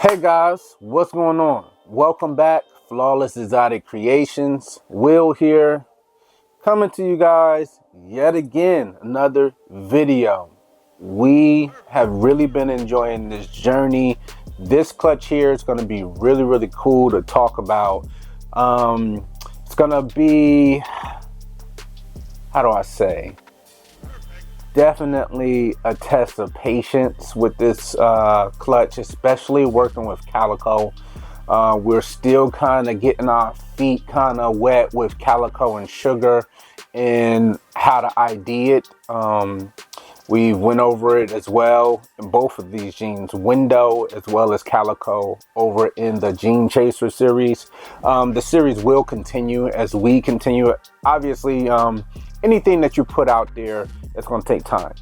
Hey guys, what's going on? Welcome back, Flawless Exotic Creations. Will here, coming to you guys yet again, another video. We have really been enjoying this journey. This clutch here is going to be really cool to talk about. It's going to be, how do I say? Definitely a test of patience with this clutch, especially working with Calico. We're still kind of getting our feet kind of wet with Calico and Sugar and how to ID it. We went over it as well in both of these genes, Window as well as Calico, over in the Gene Chaser series. The series will continue as we continue. Obviously, anything that you put out there, it's going to take time.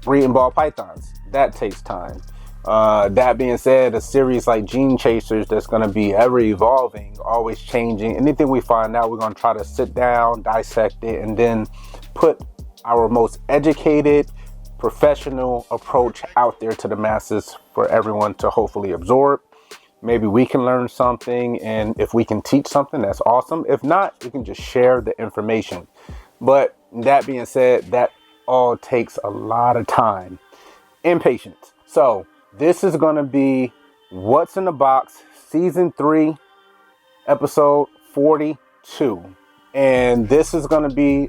Breeding ball pythons, that takes time. That being said, a series like Gene Chasers that's going to be ever evolving, always changing. Anything we find out, we're going to try to sit down, dissect it, and then put our most educated, professional approach out there to the masses for everyone to hopefully absorb. Maybe we can learn something, and if we can teach something, that's awesome. If not, we can just share the information. But that being said, that all takes a lot of time and patience. So this is going to be What's in the Box, Season 3, Episode 42. And this is going to be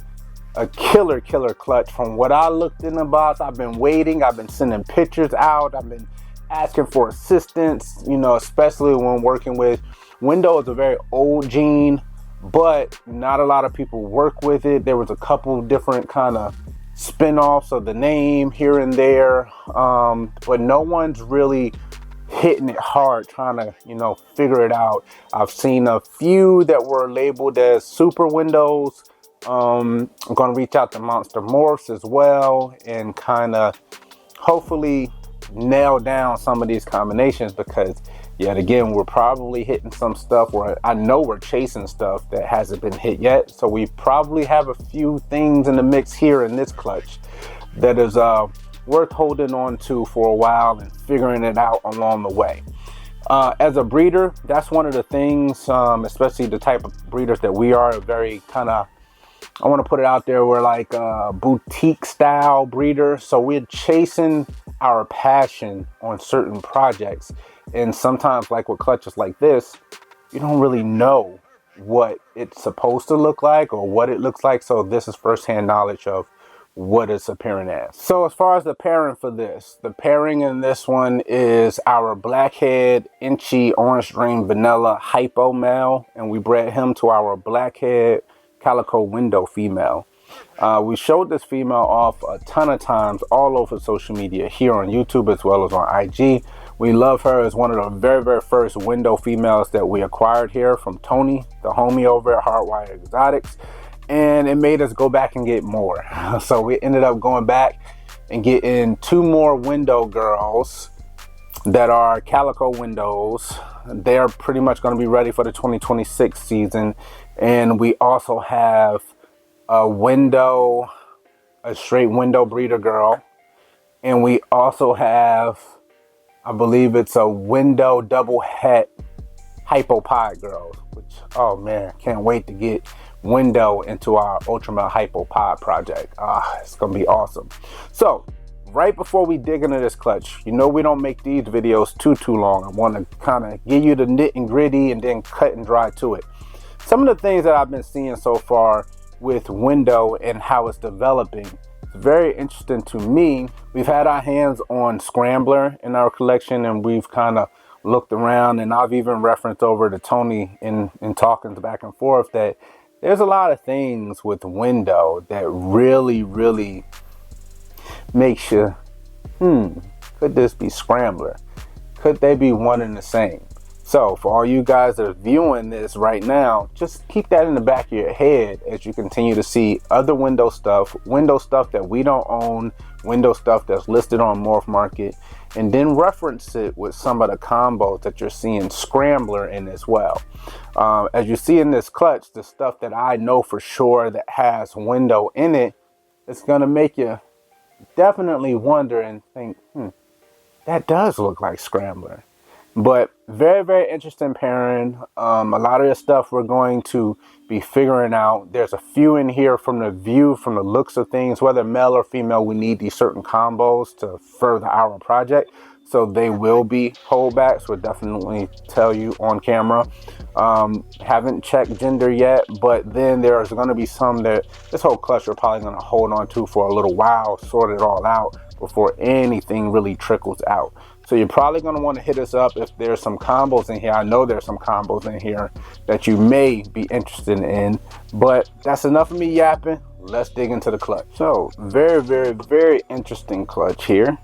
a killer clutch. From what I looked in the box, I've been waiting. I've been sending pictures out. I've been asking for assistance, especially when working with Window. Is a very old gene, but not a lot of people work with it. There was a couple different kind of spin-offs of the name here and there, but no one's really hitting it hard trying to figure it out. I've seen a few that were labeled as super windows. I'm going to reach out to Monster Morphs as well and kind of hopefully nail down some of these combinations, because yet again, we're probably hitting some stuff where I know we're chasing stuff that hasn't been hit yet. So we probably have a few things in the mix here in this clutch that is worth holding on to for a while and figuring it out along the way. As a breeder, that's one of the things, especially the type of breeders that we are, very kind of, I want to put it out there, we're like a boutique style breeder. So we're chasing our passion on certain projects. And sometimes, like with clutches like this, you don't really know what it's supposed to look like or what it looks like. So this is firsthand knowledge of what it's appearing as. So as far as the pairing for this, the pairing in this one is our Black Head Enchi Orange Dream Vanilla Hypo male, and we bred him to our Black Head Calico Window female. We showed this female off a ton of times all over social media, here on YouTube as well as on IG. We love her as one of the very first window females that we acquired here from Tony, the homie over at Hardwire Exotics, and it made us go back and get more. So we ended up going back and getting 2 more window girls that are Calico windows. They're pretty much going to be ready for the 2026 season. And we also have a straight window breeder girl. And we also have, I believe it's a window double het Hypo pod girls, which, oh man, can't wait to get Window into our Ultramel Hypo pod project. It's going to be awesome. So right before we dig into this clutch, we don't make these videos too long. I want to kind of give you the nit and gritty and then cut and dry to it. Some of the things that I've been seeing so far with Window and how it's developing, it's very interesting to me. We've had our hands on Scrambler in our collection, and we've kind of looked around, and I've even referenced over to Tony in talking back and forth that there's a lot of things with Window that really makes you, could this be Scrambler? Could they be one and the same? So for all you guys that are viewing this right now, just keep that in the back of your head as you continue to see other window stuff that we don't own, window stuff that's listed on Morph Market, and then reference it with some of the combos that you're seeing Scrambler in as well. As you see in this clutch, the stuff that I know for sure that has Window in it, it's going to make you definitely wonder and think, that does look like Scrambler. But very, very interesting pairing. A lot of the stuff we're going to be figuring out. There's a few in here from the view, from the looks of things, whether male or female, we need these certain combos to further our project. So they will be holdbacks. We'll definitely tell you on camera. Haven't checked gender yet, but then there's going to be some that this whole clutch we're probably going to hold on to for a little while, sort it all out before anything really trickles out. So you're probably going to want to hit us up if there's some combos in here. I know there's some combos in here that you may be interested in, but that's enough of me yapping. Let's dig into the clutch. So very, very, very interesting clutch here.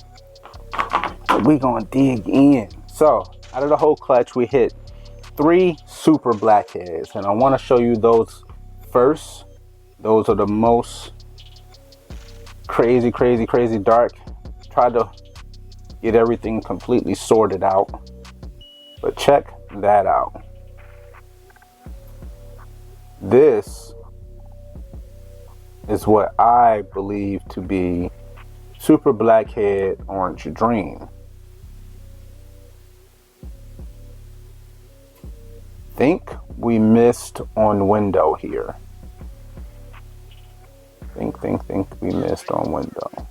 We're going to dig in. So out of the whole clutch, we hit 3 super blackheads, and I want to show you those first. Those are the most crazy, crazy, crazy dark. Try to get everything completely sorted out, but check that out. This is what I believe to be Super Blackhead Orange Dream. Think we missed on window here. Think we missed on window.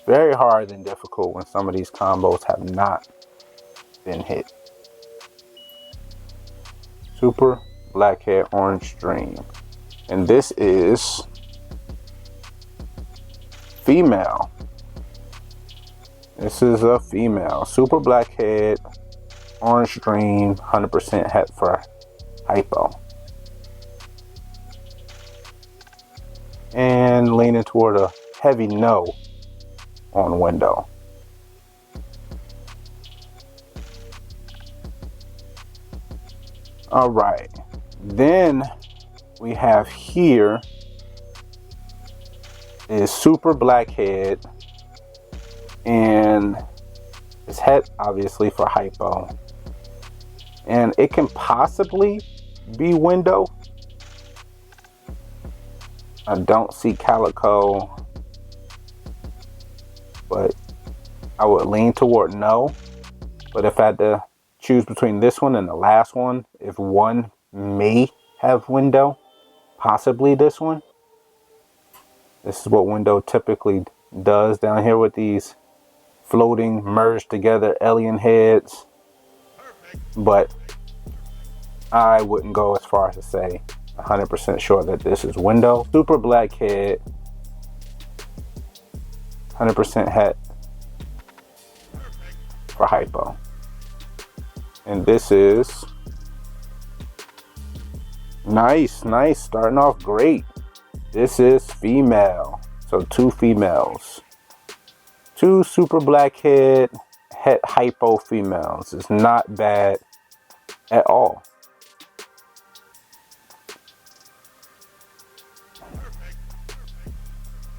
Very hard and difficult when some of these combos have not been hit. Super Blackhead Orange Dream. And this is female. This is a female. Super Blackhead Orange Dream, 100% het for Hypo. And leaning toward a heavy no on window. All right. Then we have here is Super Blackhead, and it's het obviously for Hypo, and it can possibly be window. I don't see Calico, but I would lean toward no. But if I had to choose between this one and the last one, if one may have window, possibly this one. This is what window typically does down here with these floating, merged together alien heads. But I wouldn't go as far as to say 100% sure that this is window. Super Blackhead, 100% het for Hypo. And this is nice, starting off great. This is female, so 2 females. 2 Super Blackhead het Hypo females. It's not bad at all.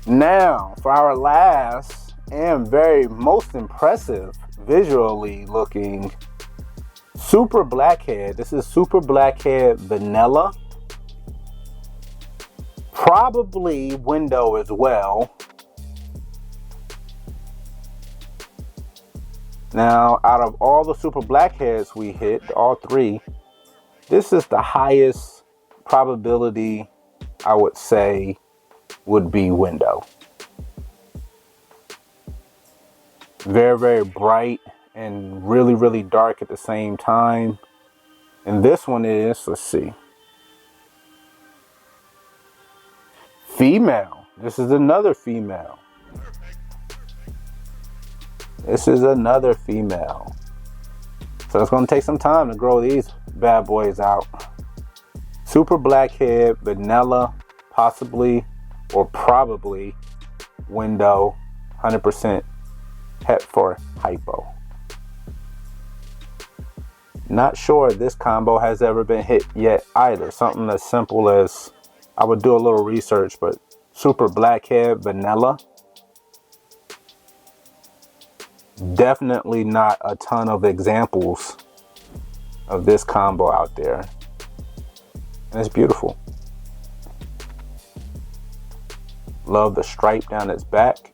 Now, for our last and very most impressive visually looking Super Blackhead. This is Super Blackhead Vanilla. Probably window as well. Now, out of all the Super Blackheads we hit, all 3, this is the highest probability I would say would be window. Very, very bright and really, really dark at the same time. And this one is, let's see, female. This is another female. This is another female. So it's going to take some time to grow these bad boys out. Super Blackhead Vanilla, possibly or probably window, 100% het for Hypo. Not sure this combo has ever been hit yet either. Something as simple as, I would do a little research, but Super Blackhead Vanilla, definitely not a ton of examples of this combo out there. And it's beautiful. Love the stripe down its back.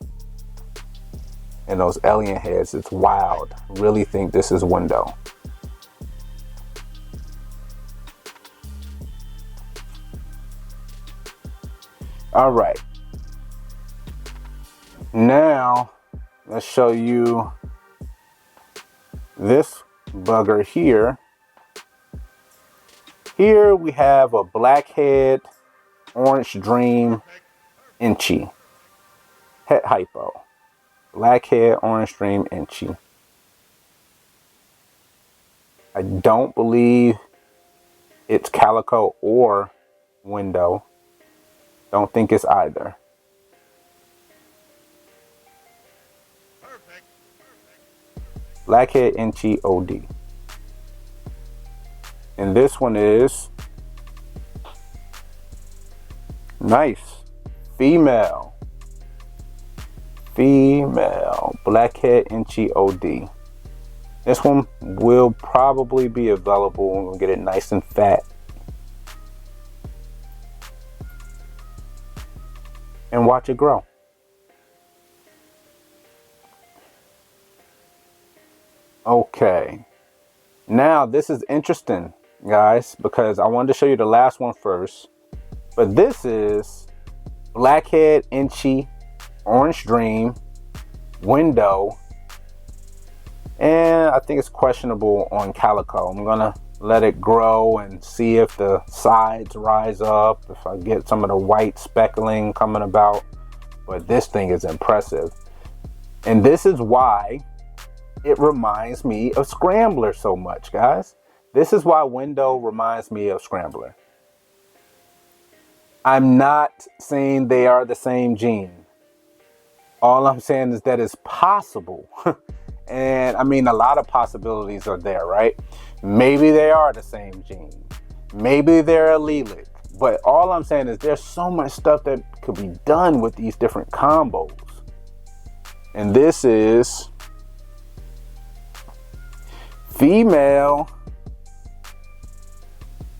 and those alien heads. It's wild. Really think this is Window. All right. Now, let's show you this bugger here. Here we have a Black Head Orange Dream Enchi. Het Hypo. Black Head Orange Dream Enchi. I don't believe it's Calico or Window. Don't think it's either. Black Head Enchi OD. And this one is nice. Female. Black Head Enchi OD. This one will probably be available and we'll get it nice and fat. And watch it grow. Okay. Now this is interesting, guys, because I wanted to show you the last one first. But this is Black Head Enchi Orange Dream Window. And I think it's questionable on Calico. I'm gonna let it grow and see if the sides rise up, if I get some of the white speckling coming about. But this thing is impressive. And this is why it reminds me of Scrambler so much, guys. This is why Window reminds me of Scrambler. I'm not saying they are the same gene. All I'm saying is that it's possible. And I mean, a lot of possibilities are there, right? Maybe they are the same gene. Maybe they're allelic. But all I'm saying is there's so much stuff that could be done with these different combos. And this is female.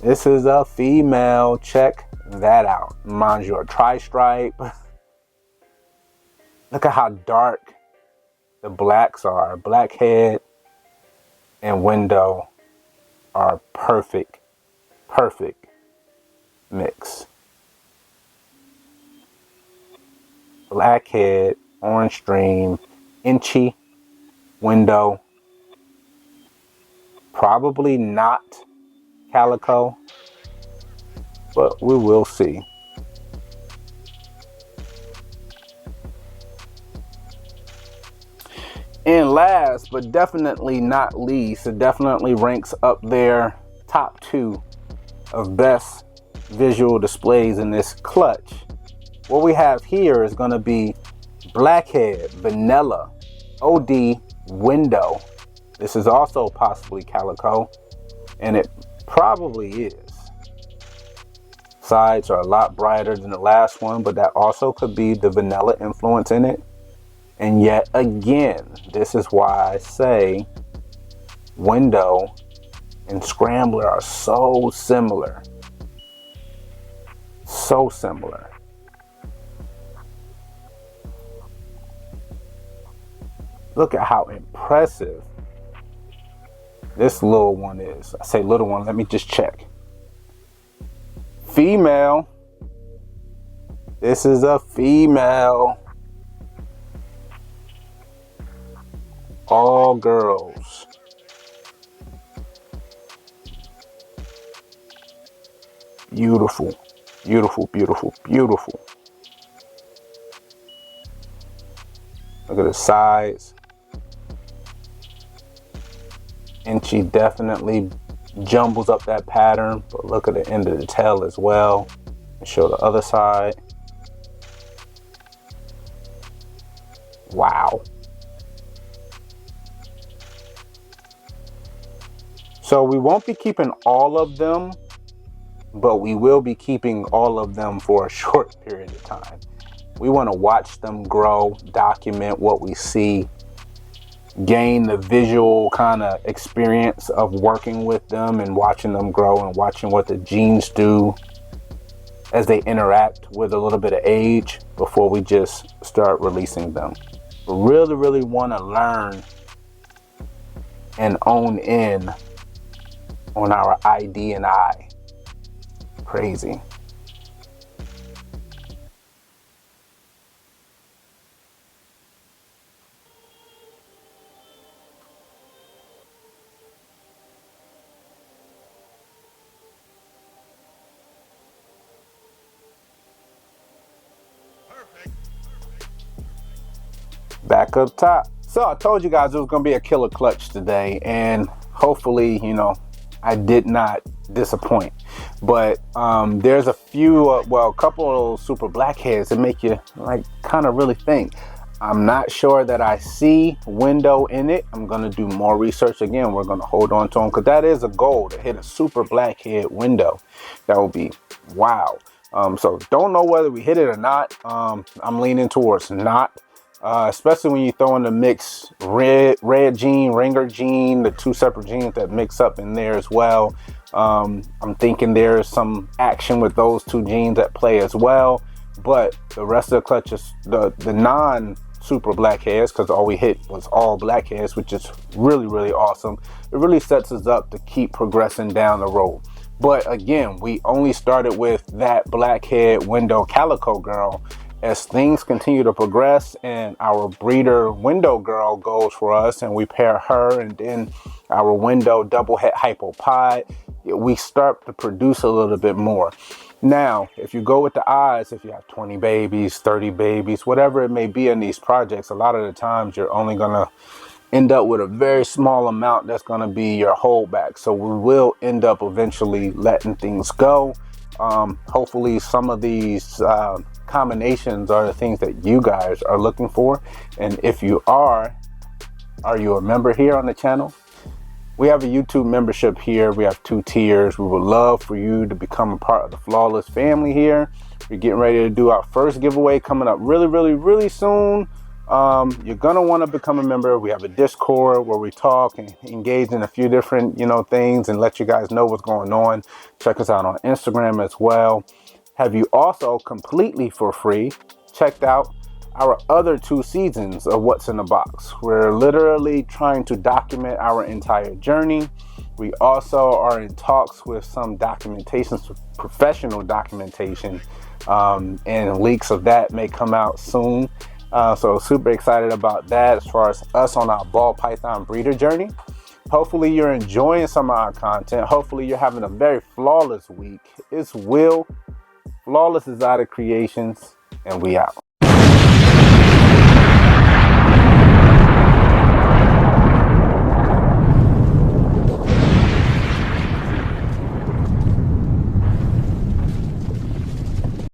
This is a female. Check that out. Mind you, a tri-stripe. Look at how dark the blacks are. Black Head and Window are perfect mix. Black Head, Orange Dream, Enchi, Window. Probably not Calico, but we will see. And last but definitely not least, it definitely ranks up there, top 2 of best visual displays in this clutch. What we have here is going to be Black Head Vanilla OD Window. This is also possibly Calico, and it probably is. Sides are a lot brighter than the last one, but that also could be the vanilla influence in it. And yet again, this is why I say Window and Scrambler are so similar. So similar. Look at how impressive this little one is. I say little one, let me just check. Female. This is a female. All girls. Beautiful, beautiful, beautiful, beautiful. Look at the sides. Enchi definitely jumbles up that pattern, but look at the end of the tail as well. And show the other side. Wow. So we won't be keeping all of them, but we will be keeping all of them for a short period of time. We want to watch them grow, document what we see, gain the visual kind of experience of working with them and watching them grow and watching what the genes do as they interact with a little bit of age before we just start releasing them. really want to learn and own in on our ID and I. Crazy. Back up top. So I told you guys it was going to be a killer clutch today, and hopefully, I did not disappoint. But there's a few, a couple of those super blackheads that make you like kind of really think. I'm not sure that I see window in it. I'm going to do more research again. We're going to hold on to them because that is a goal to hit a super blackhead window. That would be wow. So don't know whether we hit it or not. I'm leaning towards not. Especially when you throw in the mix red gene, ringer gene, the two separate genes that mix up in there as well. I'm thinking there's some action with those two genes at play as well. But the rest of the clutches, the non super blackheads, because all we hit was all blackheads, which is really awesome. It really sets us up to keep progressing down the road. But again, we only started with that blackhead window calico girl. As things continue to progress and our breeder window girl goes for us and we pair her and then our window double het hypo pod, we start to produce a little bit more. Now, if you go with the odds, if you have 20 babies, 30 babies, whatever it may be in these projects, a lot of the times you're only going to end up with a very small amount that's going to be your holdback. So we will end up eventually letting things go. Hopefully some of these combinations are the things that you guys are looking for. And if you are you a member here on the channel? We have a YouTube membership here. We have 2 tiers. We would love for you to become a part of the Flawless family here. We're getting ready to do our first giveaway coming up really soon. You're gonna want to become a member. We have a Discord where we talk and engage in a few different things and let you guys know what's going on. Check us out on Instagram as well. Have you also completely for free checked out our other 2 seasons of What's in the Box? We're literally trying to document our entire journey. We also are in talks with some documentation, professional documentation, and leaks of that may come out soon. So super excited about that as far as us on our ball python breeder journey. Hopefully you're enjoying some of our content. Hopefully you're having a very flawless week. It's Will. Flawless Exotic Creations, and we out.